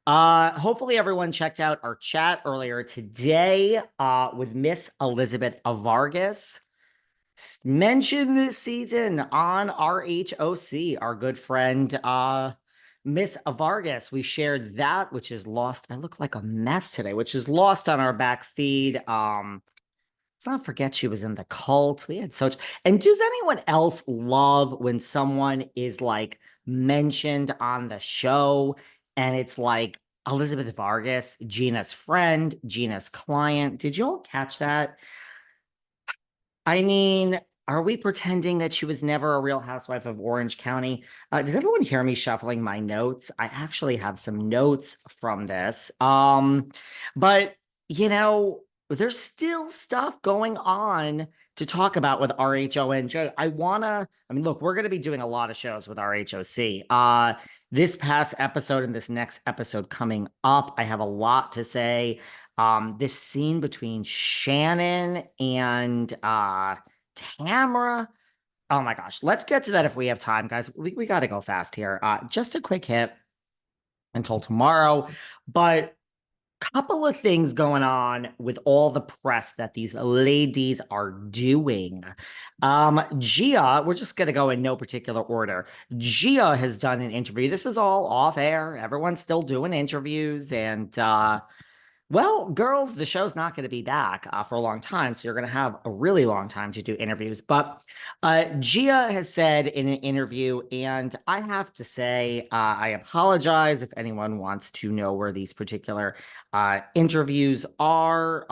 Hopefully everyone checked out our chat earlier today with Miss Elizabeth Vargas. Mentioned this season on RHOC, our good friend Miss Vargas. We shared that, which is lost. I look like a mess today, which is lost on our back feed. Let's not forget she was in the cult. We had such. And does anyone else love when someone is like mentioned on the show and it's like Elizabeth Vargas, Gina's friend, Gina's client? Did you all catch that? I mean, are we pretending that she was never a real housewife of Orange County? Does everyone hear me shuffling my notes? I actually have some notes from this. But you know, there's still stuff going on to talk about with RHONJ. I mean, look, we're gonna be doing a lot of shows with RHOC. This past episode and this next episode coming up, I have a lot to say. This scene between Shannon and Tamra. Oh my gosh, let's get to that if we have time, guys. We got to go fast here. Just a quick hit until tomorrow, but couple of things going on with all the press that these ladies are doing. Gia, we're just going to go in no particular order. Gia has done an interview. This is all off air. Everyone's still doing interviews and well, girls, the show's not going to be back for a long time, so you're going to have a really long time to do interviews. But Gia has said in an interview, and I have to say, I apologize if anyone wants to know where these particular interviews are.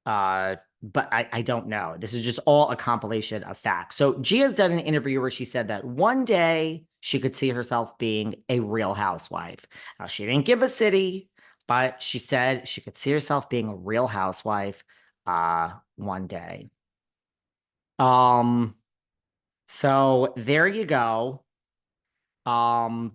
But I don't know. This is just all a compilation of facts. So Gia's done an interview where she said that one day she could see herself being a real housewife. Now, she didn't give a city, but she said she could see herself being a real housewife one day. So there you go. How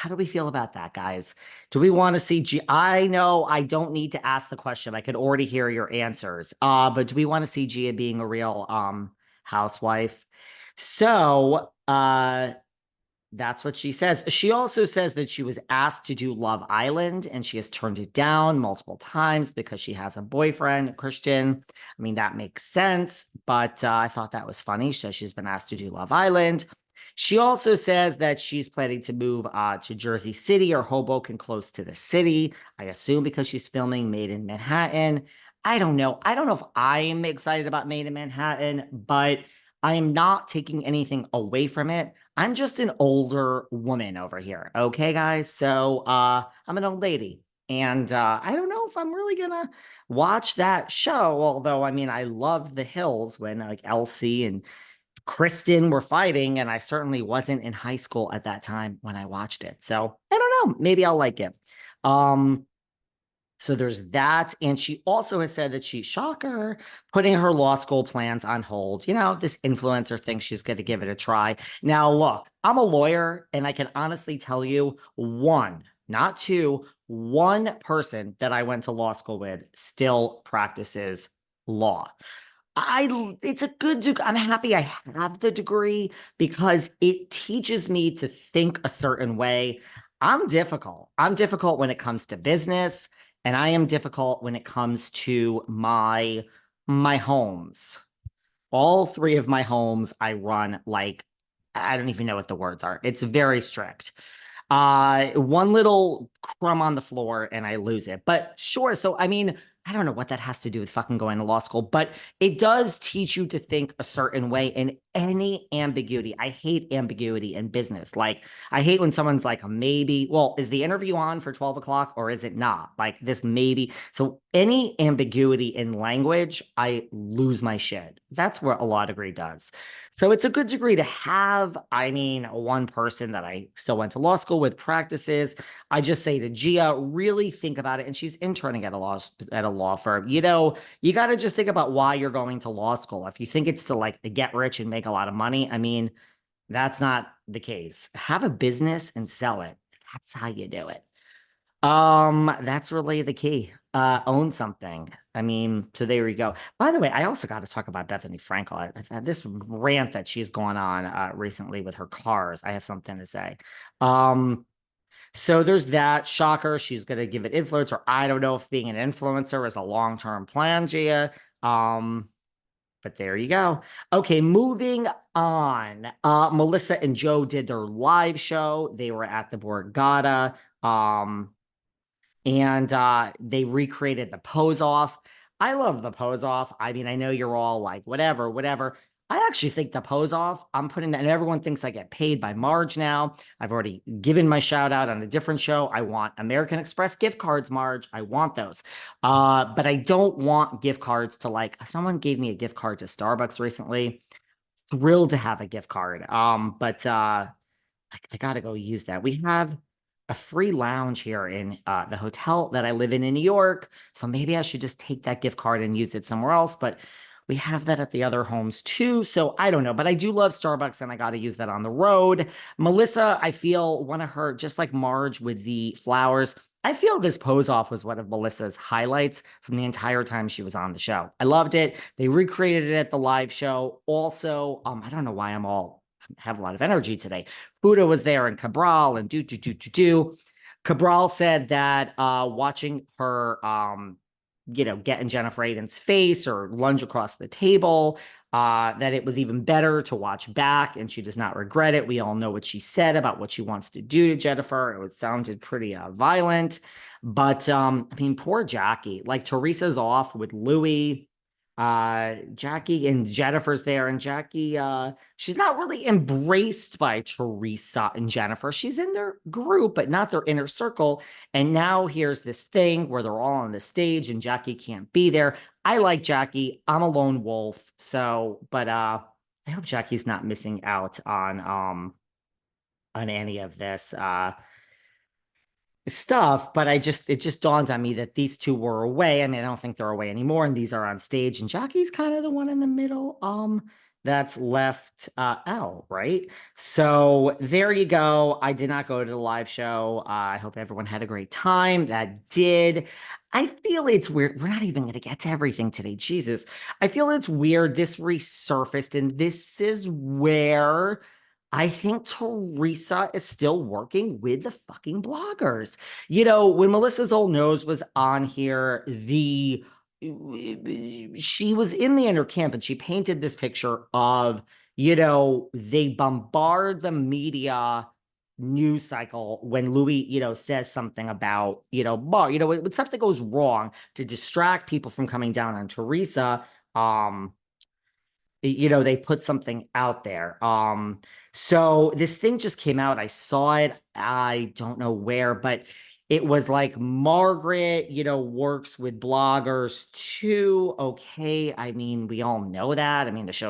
do we feel about that, guys? Do we want to see I know I don't need to ask the question. I could already hear your answers. But do we want to see Gia being a real housewife? So that's what she says. She also says that she was asked to do Love Island and she has turned it down multiple times because she has a boyfriend, Christian. I mean, that makes sense, but I thought that was funny. So she's been asked to do Love Island. She also says that she's planning to move to Jersey City or Hoboken close to the city. I assume because she's filming Made in Manhattan. I don't know. I don't know if I am excited about Made in Manhattan, but I am not taking anything away from it. I'm just an older woman over here. Okay, guys. So I'm an old lady. And I don't know if I'm really gonna watch that show. Although, I mean, I love The Hills when like Elsie and Kristen were fighting, and I certainly wasn't in high school at that time when I watched it. So I don't know. Maybe I'll like it. So there's that. And she also has said that she's, shocker, putting her law school plans on hold. You know, this influencer thinks she's going to give it a try. Now, look, I'm a lawyer, and I can honestly tell you one, not two, one person that I went to law school with still practices law. It's a good degree. I'm happy I have the degree because it teaches me to think a certain way. I'm difficult. I'm difficult when it comes to business, and I am difficult when it comes to my homes. All three of my homes I run like I don't even know what the words are. It's very strict. One little crumb on the floor and I lose it. But sure, so I mean, I don't know what that has to do with fucking going to law school, but it does teach you to think a certain way in any ambiguity. I hate ambiguity in business. Like, I hate when someone's like, maybe, well, is the interview on for 12 o'clock or is it not? Like, this maybe. So, any ambiguity in language, I lose my shit. That's what a law degree does. So, it's a good degree to have. I mean, one person that I still went to law school with practices. I just say to Gia, really think about it. And she's interning at a law firm. You know, you got to just think about why you're going to law school. If you think it's to like get rich and make a lot of money, I mean, that's not the case. Have a business and sell it. That's how you do it. That's really the key. Own something. I mean, so there we go. By the way, I also got to talk about Bethany Frankel. I've had this rant that she's gone on recently with her cars. I have something to say. Um, So there's that. Shocker. She's going to give it influence, or I don't know if being an influencer is a long-term plan, Gia. Um, but there you go. Okay, moving on. Melissa and Joe did their live show. They were at the Borgata. Um, and they recreated the pose off. I love the pose off. I mean, I know you're all like, whatever, whatever. I actually think the pose off, I'm putting that, and everyone thinks I get paid by Marge now. I've already given my shout out on a different show. I want American Express gift cards, Marge. I want those. But I don't want gift cards to like, someone gave me a gift card to Starbucks recently. Thrilled to have a gift card. But I gotta go use that. We have a free lounge here in the hotel that I live in New York. So maybe I should just take that gift card and use it somewhere else. But we have that at the other homes too. So I don't know. But I do love Starbucks and I got to use that on the road. Melissa, I feel one of her, just like Marge with the flowers, I feel this pose off was one of Melissa's highlights from the entire time she was on the show. I loved it. They recreated it at the live show. Also, I don't know why have a lot of energy today. Buddha was there and Cabral and do. Cabral said that watching her, get in Jennifer Aydin's face or lunge across the table, that it was even better to watch back and she does not regret it. We all know what she said about what she wants to do to Jennifer. It sounded pretty violent. But I mean, poor Jackie. Like Teresa's off with Louie. Jackie and Jennifer's there, and Jackie, she's not really embraced by Teresa and Jennifer. She's in their group, but not their inner circle. And now here's this thing where they're all on the stage and Jackie can't be there. I like Jackie. I'm a lone wolf. So, but I hope Jackie's not missing out on any of this stuff, but it just dawned on me that these two were away. I mean, I don't think they're away anymore, and these are on stage, and Jackie's kind of the one in the middle, that's left out, right? So there you go. I did not go to the live show. I hope everyone had a great time. That did. I feel it's weird. We're not even going to get to everything today. Jesus. I feel it's weird. This resurfaced, and this is where I think Teresa is still working with the fucking bloggers. When Melissa's old nose was on here, she was in the inner camp and she painted this picture of, they bombard the media news cycle when Louie, says something about, when something goes wrong to distract people from coming down on Teresa. They put something out there. So this thing just came out. I saw it. I don't know where, but it was like Margaret, works with bloggers too. Okay. I mean, we all know that. I mean, the show